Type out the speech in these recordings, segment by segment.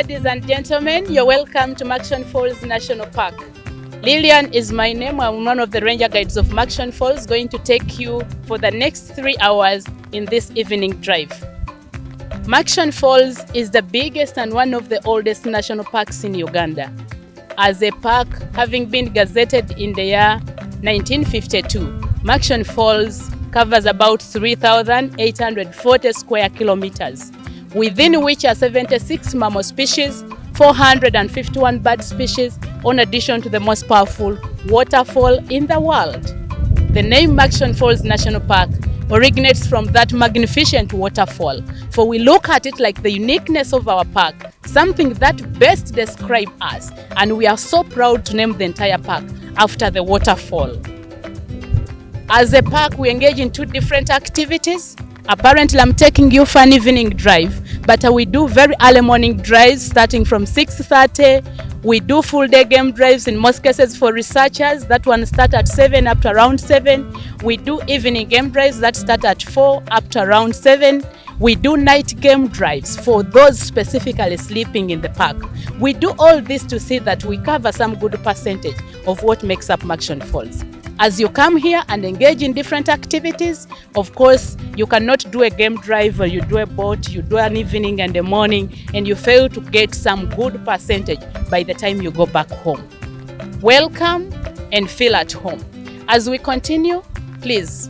ladies and gentlemen, you're welcome to Murchison Falls National Park. Lillian is my name. I'm one of the ranger guides of Murchison Falls, going to take you for the next 3 hours in this evening drive. Murchison Falls is the biggest and one of the oldest national parks in Uganda. As a park, having been gazetted in the year 1952, Murchison Falls covers about 3,840 square kilometers, within which are 76 mammal species, 451 bird species, in addition to the most powerful waterfall in the world. The name Murchison Falls National Park originates from that magnificent waterfall, for we look at it like the uniqueness of our park, something that best describes us, and we are so proud to name the entire park after the waterfall. As a park, we engage in 2 different activities. Apparently, I'm taking you for an evening drive, but we do very early morning drives starting from 6:30. We do full day game drives in most cases for researchers. That one start at 7 up to around 7. We do evening game drives that start at 4 up to around 7. We do night game drives for those specifically sleeping in the park. We do all this to see that we cover some good percentage of what makes up Murchison Falls. As you come here and engage in different activities, of course, you cannot do a game drive or you do a boat, you do an evening and a morning, and you fail to get some good percentage by the time you go back home. Welcome and feel at home. As we continue, please,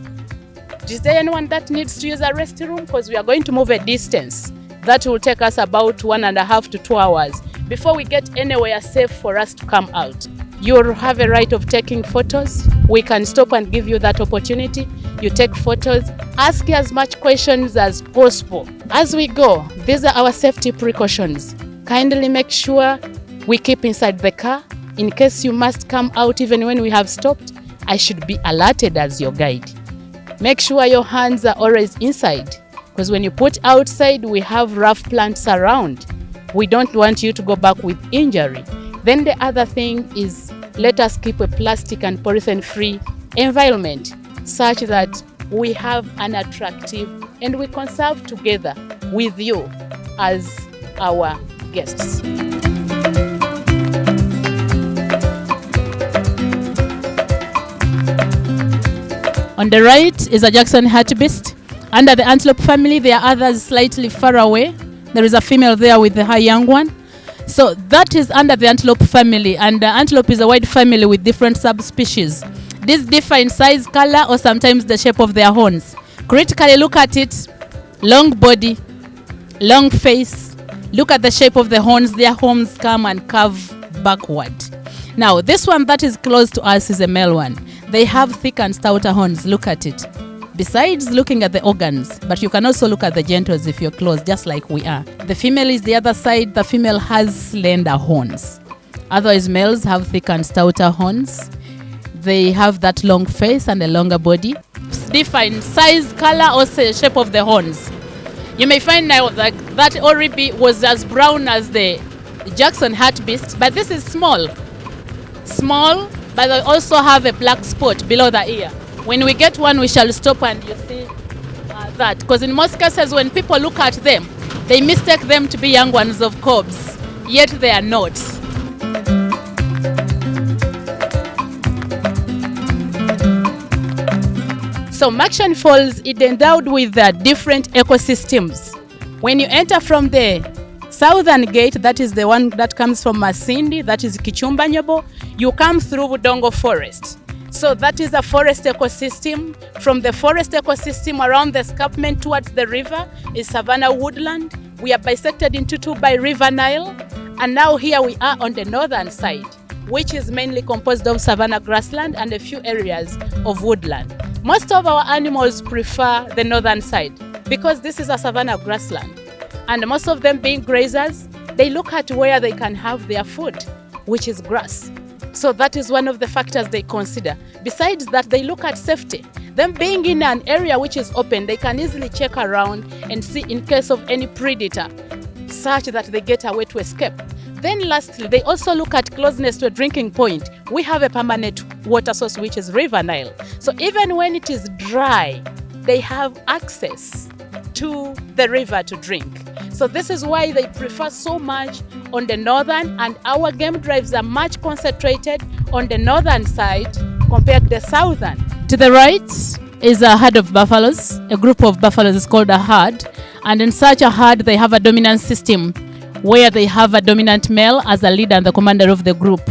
is there anyone that needs to use a restroom? Because we are going to move a distance that will take us about 1.5 to 2 hours before we get anywhere safe for us to come out. You'll have a right of taking photos. We can stop and give you that opportunity. You take photos, ask as much questions as possible. As we go, these are our safety precautions. Kindly make sure we keep inside the car. In case you must come out even when we have stopped, I should be alerted as your guide. Make sure your hands are always inside, because when you put outside, we have rough plants around. We don't want you to go back with injury. Then the other thing is, let us keep a plastic and polythene-free environment such that we have an attractive and we conserve together with you as our guests. On the right is a Jackson hartebeest. Under the antelope family, there are others slightly far away. There is a female there with her young one. So that is under the antelope family, and antelope is a wide family with different subspecies. These differ in size, color, or sometimes the shape of their horns. Critically look at it: long body, long face. Look at the shape of the horns. Their horns come and curve backward. Now, this one that is close to us is a male one. They have thick and stouter horns. Look at it. Besides looking at the organs, but you can also look at the genitals if you're close, just like we are. The female is the other side. The female has slender horns. Otherwise, males have thick and stouter horns. They have that long face and a longer body. Define size, color, or shape of the horns. You may find now like that oribi was as brown as the Jackson hartebeest, but this is small. Small, but they also have a black spot below the ear. When we get one, we shall stop and you see that. Because in most cases, when people look at them, they mistake them to be young ones of cobs, yet they are not. So Murchison Falls is endowed with different ecosystems. When you enter from the southern gate, that is the one that comes from Masindi, that is Kichumbanyobo, you come through Budongo Forest. So that is a forest ecosystem. From the forest ecosystem around the escarpment towards the river is savanna woodland. We are bisected into 2 by River Nile. And now here we are on the northern side, which is mainly composed of savanna grassland and a few areas of woodland. Most of our animals prefer the northern side because this is a savanna grassland. And most of them being grazers, they look at where they can have their food, which is grass. So that is one of the factors they consider. Besides that, they look at safety. Them being in an area which is open, they can easily check around and see in case of any predator, such that they get away to escape. Then lastly, they also look at closeness to a drinking point. We have a permanent water source, which is River Nile. So even when it is dry, they have access to the river to drink. So this is why they prefer so much on the northern, and our game drives are much concentrated on the northern side compared to the southern. To the right is a herd of buffaloes. A group of buffaloes is called a herd, and in such a herd they have a dominant system where they have a dominant male as a leader and the commander of the group.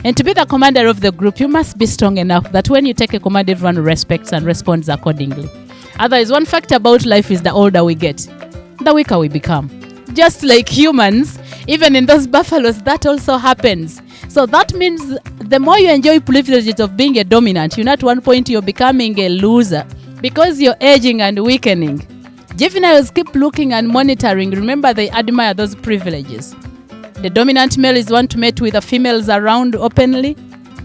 And to be the commander of the group, you must be strong enough that when you take a command, everyone respects and responds accordingly. Otherwise, one fact about life is the older we get, the weaker we become. Just like humans, even in those buffaloes, that also happens. So that means the more you enjoy privileges of being a dominant, at one point you're becoming a loser because you're aging and weakening. Juveniles keep looking and monitoring. Remember, they admire those privileges. The dominant male is one to mate with the females around openly.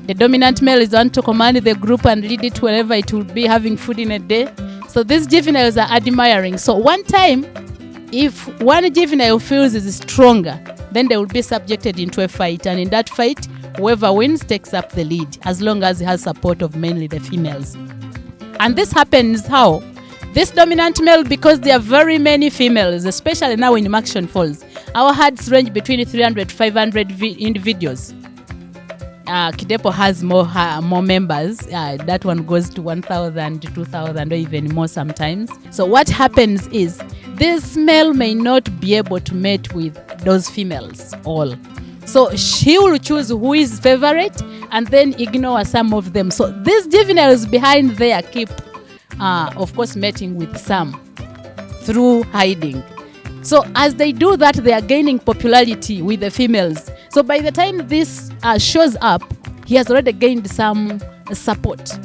The dominant male is one to command the group and lead it wherever it will be having food in a day. So these juveniles are admiring. So one time, if one juvenile feels is stronger, then they will be subjected into a fight. And in that fight, whoever wins takes up the lead, as long as he has support of mainly the females. And this happens how? This dominant male, because there are very many females, especially now in Murchison Falls, our herds range between 300 to 500 individuals. Kidepo has more members. That one goes to 1,000 to 2,000 or even more sometimes. So what happens is this male may not be able to mate with those females all. So he will choose who is favorite and then ignore some of them. So these juveniles behind there keep of course mating with some through hiding. So as they do that, they are gaining popularity with the females. So by the time this shows up, he has already gained some support.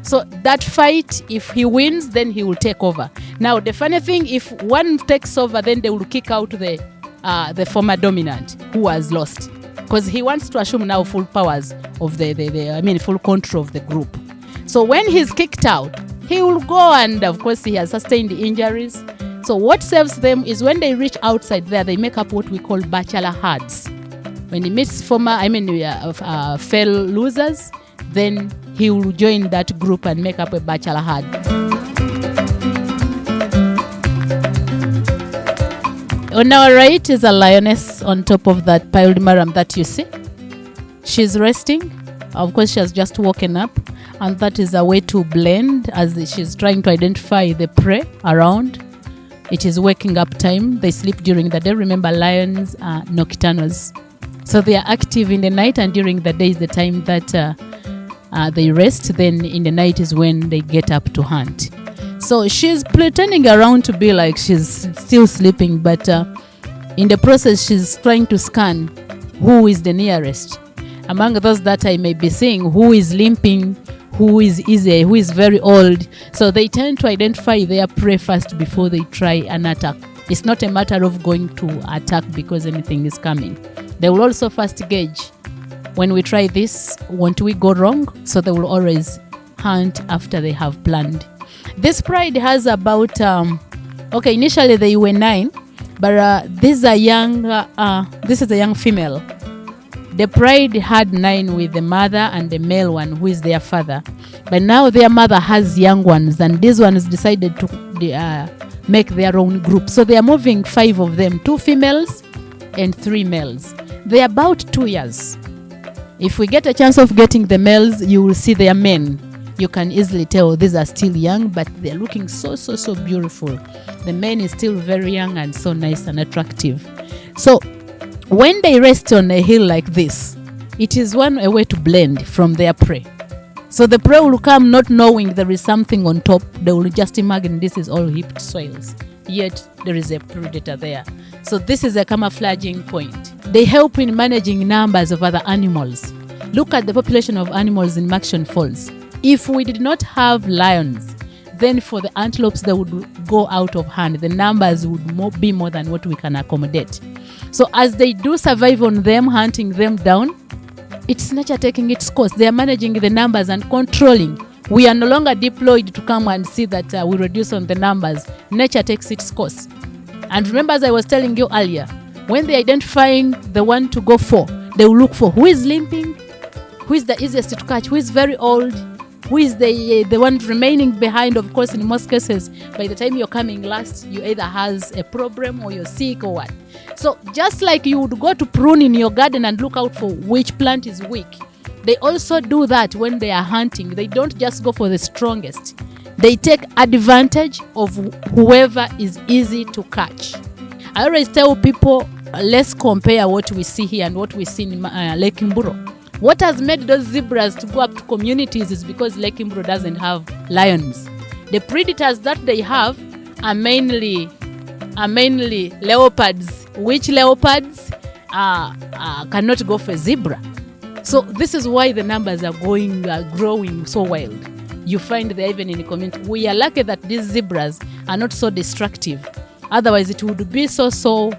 So that fight, if he wins, then he will take over. Now the funny thing, if one takes over, then they will kick out the former dominant who has lost, because he wants to assume now full powers of full control of the group. So when he's kicked out, he will go, and of course he has sustained injuries. So what saves them is when they reach outside there, they make up what we call bachelor herds. When he meets fell losers, then he will join that group and make up a bachelor herd. On our right is a lioness on top of that piled maram that you see. She's resting. Of course, she has just woken up, and that is a way to blend as she's trying to identify the prey around. It is waking up time. They sleep during the day. Remember, lions are nocturnals. So they are active in the night, and during the day is the time that they rest. Then in the night is when they get up to hunt. So she's pretending around to be like she's still sleeping, but in the process she's trying to scan who is the nearest. Among those that I may be seeing, who is limping, who is easy, who is very old. So they tend to identify their prey first before they try an attack. It's not a matter of going to attack because anything is coming. They will also first gauge, when we try this, won't we go wrong? So they will always hunt after they have planned. This pride has about, initially they were 9, but this is a young female. The pride had 9 with the mother and the male one who is their father. But now their mother has young ones, and these ones decided to make their own group. So they are moving 5 of them, 2 females and 3 males. They are about 2 years. If we get a chance of getting the males, you will see their men. You can easily tell these are still young, but they're looking so beautiful. The man is still very young and so nice and attractive. So when they rest on a hill like this, it is a way to blend from their prey. So the prey will come not knowing there is something on top. They will just imagine this is all heaped soils, yet there is a predator there. So this is a camouflaging point. They help in managing numbers of other animals. Look at the population of animals in Murchison Falls. If we did not have lions, then for the antelopes, they would go out of hand. The numbers would be more than what we can accommodate. So as they do survive on them, hunting them down, it's nature taking its course. They are managing the numbers and controlling. We are no longer deployed to come and see that we reduce on the numbers. Nature takes its course. And remember, as I was telling you earlier, when they're identifying the one to go for, they will look for who is limping, who is the easiest to catch, who is very old, who is the one remaining behind. Of course, in most cases, by the time you're coming last, you either has a problem or you're sick or what. So just like you would go to prune in your garden and look out for which plant is weak, they also do that when they are hunting. They don't just go for the strongest. They take advantage of whoever is easy to catch. I always tell people, let's compare what we see here and what we see in Lake Mburo. What has made those zebras to go up to communities is because Lake Mburo doesn't have lions. The predators that they have are mainly leopards, which leopards cannot go for zebra. So this is why the numbers are growing so wild. You find they're even in the community. We are lucky that these zebras are not so destructive. Otherwise, it would be so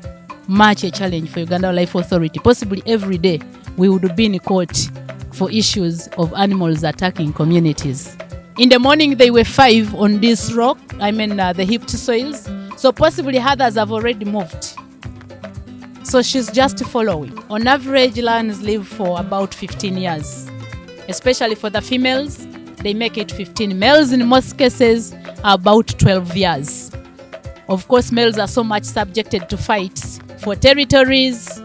much a challenge for Uganda Wildlife Authority. Possibly every day we would be in court for issues of animals attacking communities. In the morning, they were 5 on this rock, the heaped soils. So possibly others have already moved. So she's just following. On average, lions live for about 15 years. Especially for the females, they make it 15. Males, in most cases, are about 12 years. Of course, males are so much subjected to fights for territories,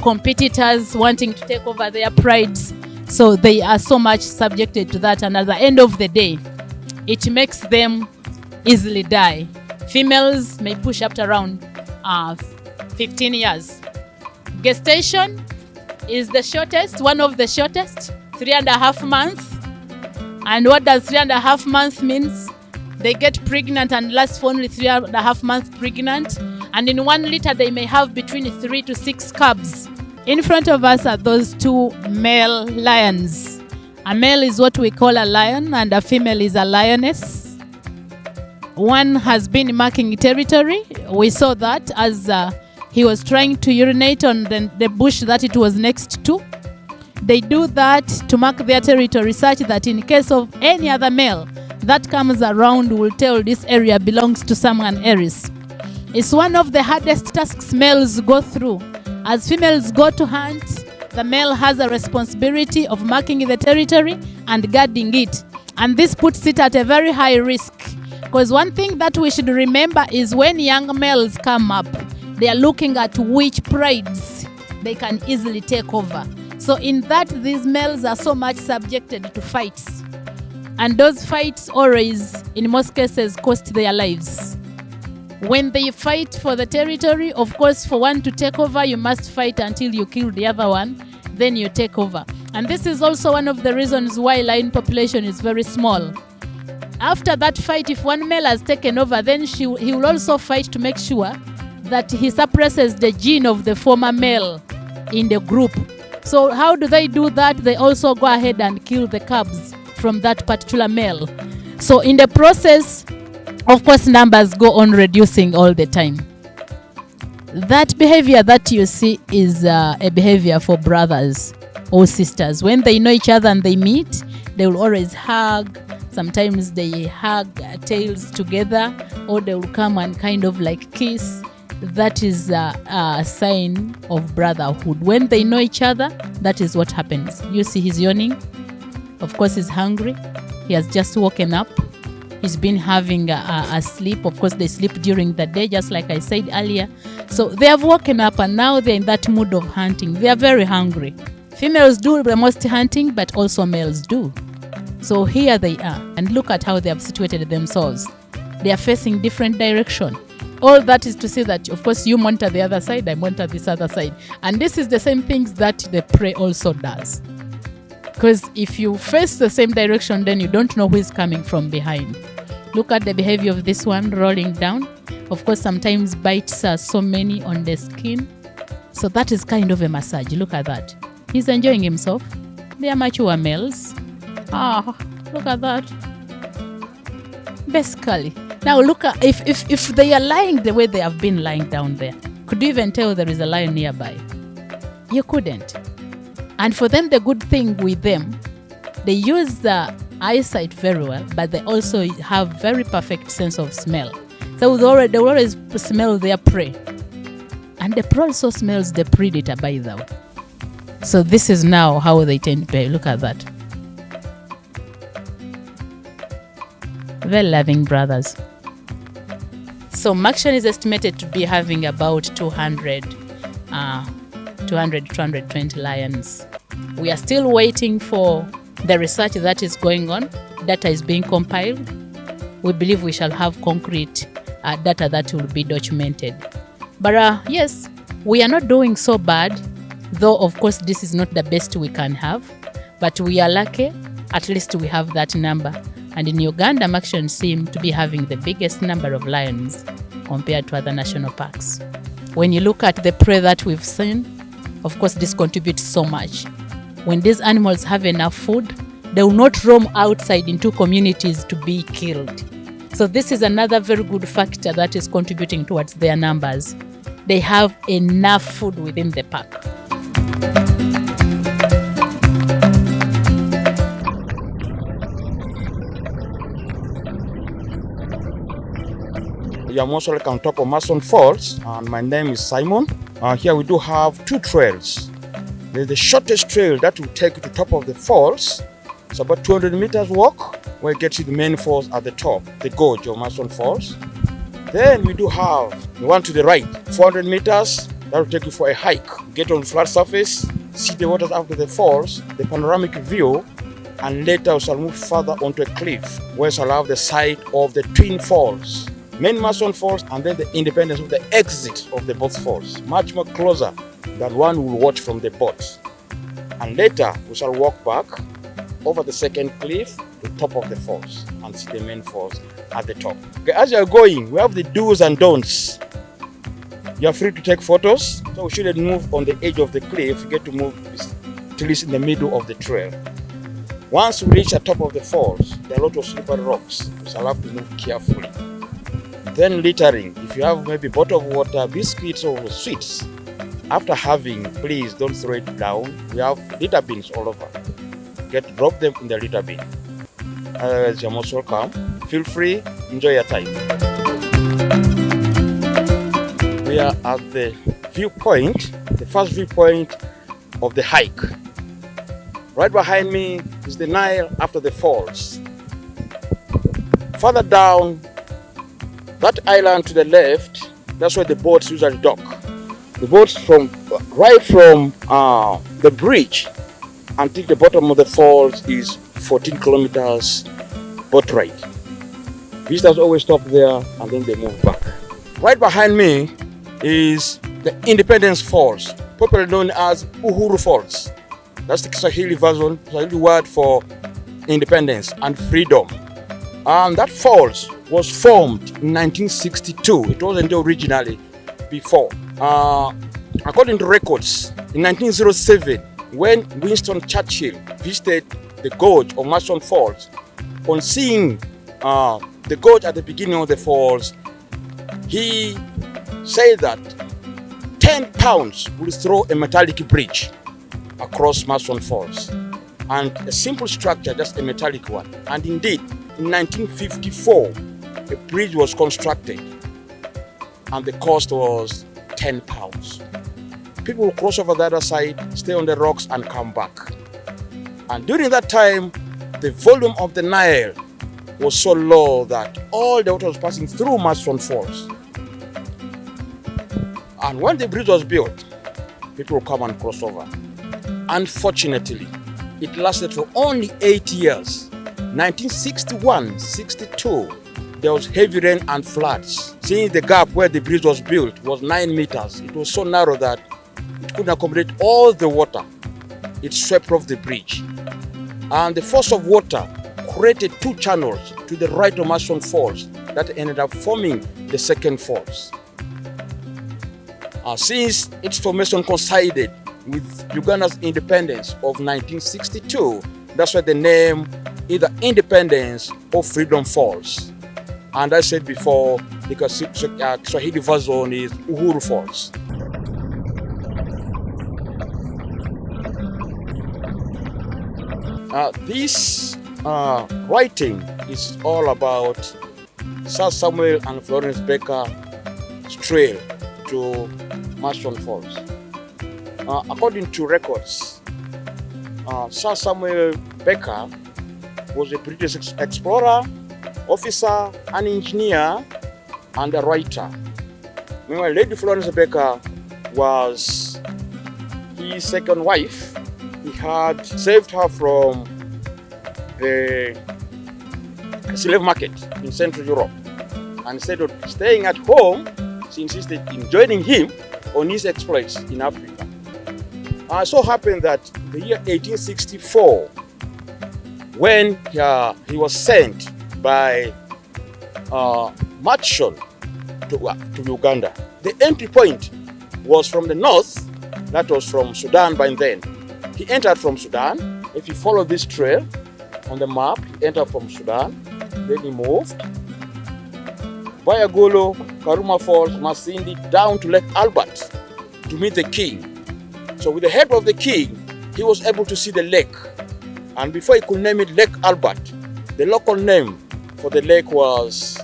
competitors wanting to take over their prides. So they are so much subjected to that. And at the end of the day, it makes them easily die. Females may push up to around 15 years. Gestation is the shortest, one of the shortest, 3.5 months. And what does 3.5 months means? They get pregnant and last for only 3.5 months pregnant. And in 1 litter, they may have between 3 to 6 cubs. In front of us are those 2 male lions. A male is what we call a lion and a female is a lioness. One has been marking territory. We saw that as he was trying to urinate on the bush that it was next to. They do that to mark their territory such that in case of any other male that comes around will tell this area belongs to someone else. It's one of the hardest tasks males go through. As females go to hunt, the male has a responsibility of marking the territory and guarding it. And this puts it at a very high risk. Because one thing that we should remember is when young males come up, they are looking at which prides they can easily take over. So in that, these males are so much subjected to fights. And those fights always, in most cases, cost their lives. When they fight for the territory, of course, for one to take over, you must fight until you kill the other one, then you take over. And this is also one of the reasons why lion population is very small. After that fight, if one male has taken over, then he will also fight to make sure that he suppresses the gene of the former male in the group. So how do they do that? They also go ahead and kill the cubs from that particular male. So in the process, of course, numbers go on reducing all the time. That behavior that you see is a behavior for brothers or sisters. When they know each other and they meet, they will always hug. Sometimes they hug tails together, or they will come and kind of like kiss. That is a sign of brotherhood. When they know each other, that is what happens. You see he's yawning. Of course, he's hungry. He has just woken up. He's been having a sleep. Of course, they sleep during the day, just like I said earlier. So they have woken up and now they're in that mood of hunting. They are very hungry. Females do the most hunting, but also males do. So here they are. And look at how they have situated themselves. They are facing different direction. All that is to say that, of course, you monitor the other side, I monitor this other side. And this is the same things that the prey also does. Because if you face the same direction, then you don't know who is coming from behind. Look at the behavior of this one rolling down. Of course, sometimes bites are so many on the skin. So that is kind of a massage. Look at that. He's enjoying himself. They are mature males. Look at that. Basically. Now look at, if they are lying the way they have been lying down there, could you even tell there is a lion nearby? You couldn't. And for them, the good thing with them, they use the eyesight very well, but they also have very perfect sense of smell. So they will always smell their prey. And the prey also smells the predator, by the way. So this is now how they tend to behave. Look at that. very loving brothers. So Murchison is estimated to be having about 220 lions. We are still waiting for the research that is going on. Data is being compiled. We believe we shall have concrete data that will be documented. But yes, we are not doing so bad, though of course this is not the best we can have, but we are lucky, at least we have that number. And in Uganda, Murchison seems to be having the biggest number of lions compared to other national parks. When you look at the prey that we've seen, of course this contributes so much. When these animals have enough food, they will not roam outside into communities to be killed. So this is another very good factor that is contributing towards their numbers. They have enough food within the park. You are most welcome on top of Murchison Falls, and my name is Simon. Here we do have two trails. There's the shortest trail that will take you to the top of the falls. It's about 200 meters walk, where you get to the main falls at the top, the gorge of Murchison Falls. Then we do have the one to the right, 400 meters, that will take you for a hike. Get on the flat surface, see the waters after the falls, the panoramic view, and later we shall move further onto a cliff, where we shall have the site of the twin falls. Main Murchison Falls, and then the independence of the exit of the both falls, much more closer than one will watch from the boat. And later we shall walk back over the second cliff to the top of the falls and see the main falls at the top. Okay, as you are going, we have the do's and don'ts. You are free to take photos, so we shouldn't move on the edge of the cliff. You get to move till it's in the middle of the trail. Once we reach the top of the falls, there are a lot of slippery rocks. We shall have to move carefully. Then littering. If you have maybe bottle of water, biscuits or sweets, after having, please don't throw it down. We have litter bins all over. Drop them in the litter bin. Otherwise, you're most welcome. Feel free, enjoy your time. We are at the viewpoint, the first viewpoint of the hike. Right behind me is the Nile after the falls. Further down, that island to the left, that's where the boats usually dock. The boats right from the bridge until the bottom of the falls is 14 kilometers boat ride. Visitors always stop there and then they move back. Right behind me is the Independence Falls, popularly known as Uhuru Falls. That's the Swahili version, Swahili word for independence and freedom. And that falls was formed in 1962. It wasn't there originally before. According to records, in 1907, when Winston Churchill visited the gorge of Murchison Falls, on seeing the gorge at the beginning of the falls, he said that 10 pounds will throw a metallic bridge across Murchison Falls. And a simple structure, just a metallic one. And indeed, in 1954, a bridge was constructed and the cost was 10 pounds. People will cross over the other side, stay on the rocks and come back. And during that time, the volume of the Nile was so low that all the water was passing through Murchison Falls. And when the bridge was built, people will come and cross over. Unfortunately, it lasted for only 8 years. 1961-62, there was heavy rain and floods. Since the gap where the bridge was built was 9 meters, it was so narrow that it couldn't accommodate all the water. It swept off the bridge. And the force of water created two channels to the right of Murchison Falls that ended up forming the second falls. Since its formation coincided with Uganda's independence of 1962, that's why the name either Independence or Freedom Falls. And I said before, because Swahili version is Uhuru Falls. This writing is all about Sir Samuel and Florence Baker's trail to Murchison Falls. According to records, Sir Samuel Baker was a British explorer officer, an engineer, and a writer. Meanwhile, Lady Florence Baker was his second wife. He had saved her from the slave market in Central Europe. And instead of staying at home, she insisted in joining him on his exploits in Africa. It so happened that the year 1864, when he was sent by Murchison to Uganda, the entry point was from the north, that was from Sudan by then. He entered from Sudan. If you follow this trail on the map, he entered from Sudan, then he moved via Golo, Karuma Falls, Masindi, down to Lake Albert to meet the king. So with the help of the king, he was able to see the lake. And before he could name it Lake Albert, the local name for the lake was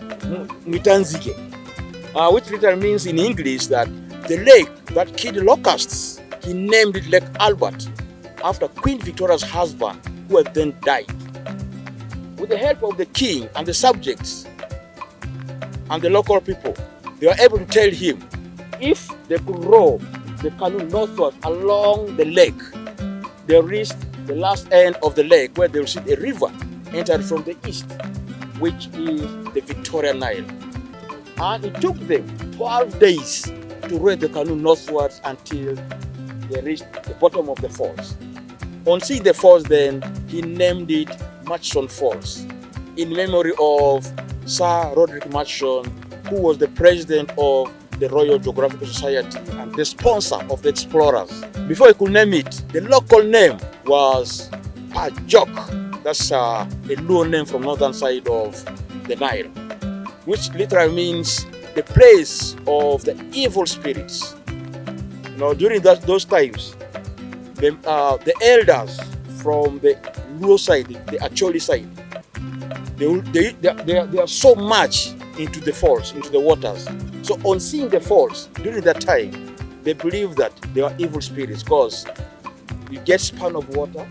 Mwitanzige, which literally means in English that the lake that killed locusts, he named it Lake Albert after Queen Victoria's husband, who had then died. With the help of the king and the subjects and the local people, they were able to tell him if they could row the canoe northward along the lake, they reached the last end of the lake where they will see a river entered from the east, which is the Victoria Nile. And it took them 12 days to row the canoe northwards until they reached the bottom of the falls. On seeing the falls then, he named it Murchison Falls in memory of Sir Roderick Murchison, who was the president of the Royal Geographical Society and the sponsor of the explorers. Before he could name it, the local name was Pajok. That's a Luo name from northern side of the Nile, which literally means the place of the evil spirits. During those times, the elders from the Luo side, the Acholi side, they are so much into the falls, into the waters. So on seeing the falls during that time, they believe that they are evil spirits because you get span of water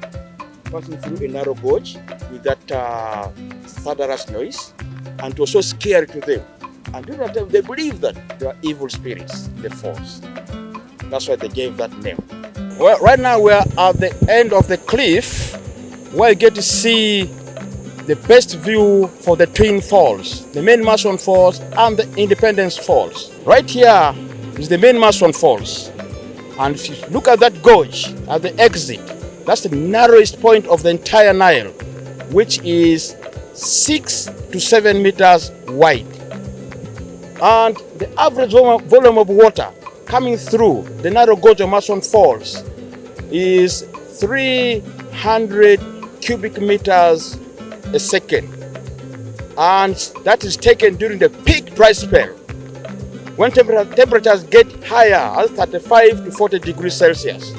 passing through a narrow gorge with that thunderous noise, and it was so scary to them. And during that time, they believe that they are evil spirits, the falls. That's why they gave that name. Well, right now we're at the end of the cliff where you get to see the best view for the Twin Falls, the main Murchison Falls and the Independence Falls. Right here is the main Murchison Falls. And if you look at that gorge at the exit, that's the narrowest point of the entire Nile, which is 6 to 7 meters wide. And the average volume of water coming through the narrow gorge of Murchison Falls is 300 cubic meters a second, and that is taken during the peak dry spell when temperatures get higher as 35 to 40 degrees Celsius.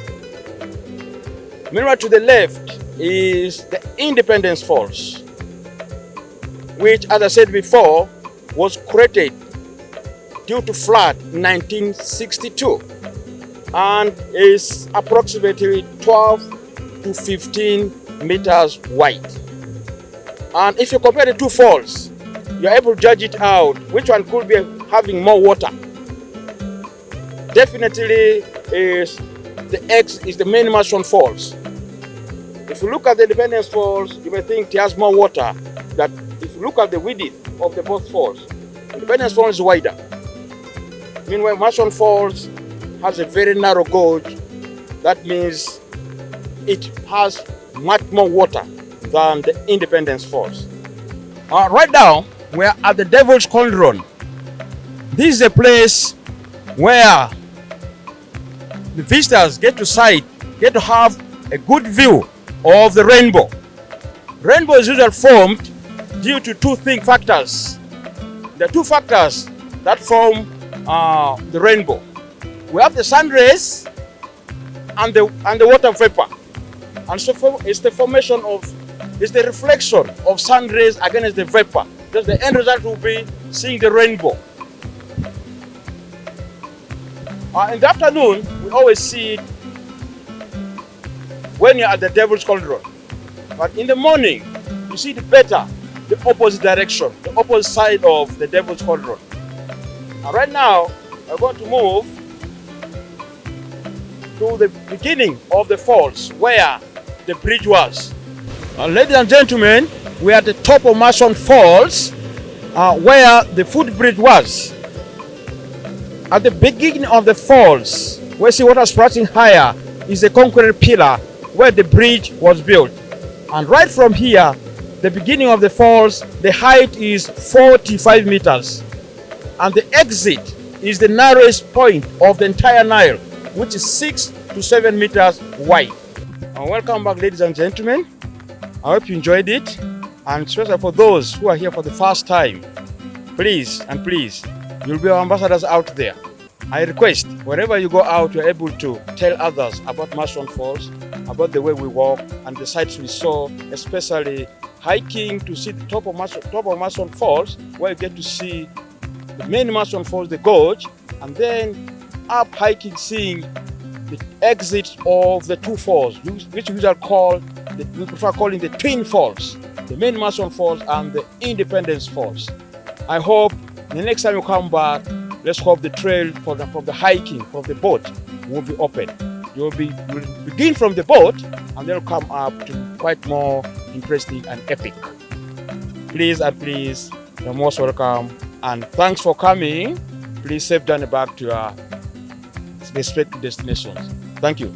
Meanwhile, to the left is the Independence Falls, which, as I said before, was created due to flood in 1962 and is approximately 12 to 15 meters wide. And if you compare the two falls, you're able to judge it out which one could be having more water. Definitely is the main Murchison Falls. If you look at the Independence Falls, you may think it has more water. That if you look at the width of the both falls, Independence Falls is wider. Meanwhile, Murchison Falls has a very narrow gorge. That means it has much more water than the Independence Falls. Right now, we're at the Devil's Cauldron. This is a place where the visitors get to have a good view of the rainbow. Rainbow is usually formed due to two factors. There are two factors that form the rainbow. We have the sun rays and the water vapor. And so it's the reflection of sun rays against the vapor. That's the end result will be seeing the rainbow. In the afternoon, we always see it when you're at the Devil's Cauldron. But in the morning, you see it better the opposite direction, the opposite side of the Devil's Cauldron. And right now, we're going to move to the beginning of the falls where the bridge was. Ladies and gentlemen, we are at the top of Murchison Falls where the footbridge was. At the beginning of the falls, where you see water splashing higher, is a concrete pillar where the bridge was built. And right from here, the beginning of the falls, the height is 45 meters. And the exit is the narrowest point of the entire Nile, which is 6 to 7 meters wide. And welcome back, ladies and gentlemen. I hope you enjoyed it. And especially for those who are here for the first time, please, you'll be our ambassadors out there. I request, wherever you go out, you're able to tell others about Murchison Falls, about the way we walk and the sights we saw, especially hiking to see the top of Murchison Falls, where you get to see the main Murchison Falls, the gorge, and then up hiking, seeing the exit of the two falls, which we prefer calling the twin falls, the main Murchison Falls and the Independence Falls. I hope the next time you come back, let's hope the trail from the hiking, from the boat, will be open. You'll begin from the boat and then come up to quite more interesting and epic. Please, you're most welcome. And thanks for coming. Please safe journey back to your respective destinations. Thank you.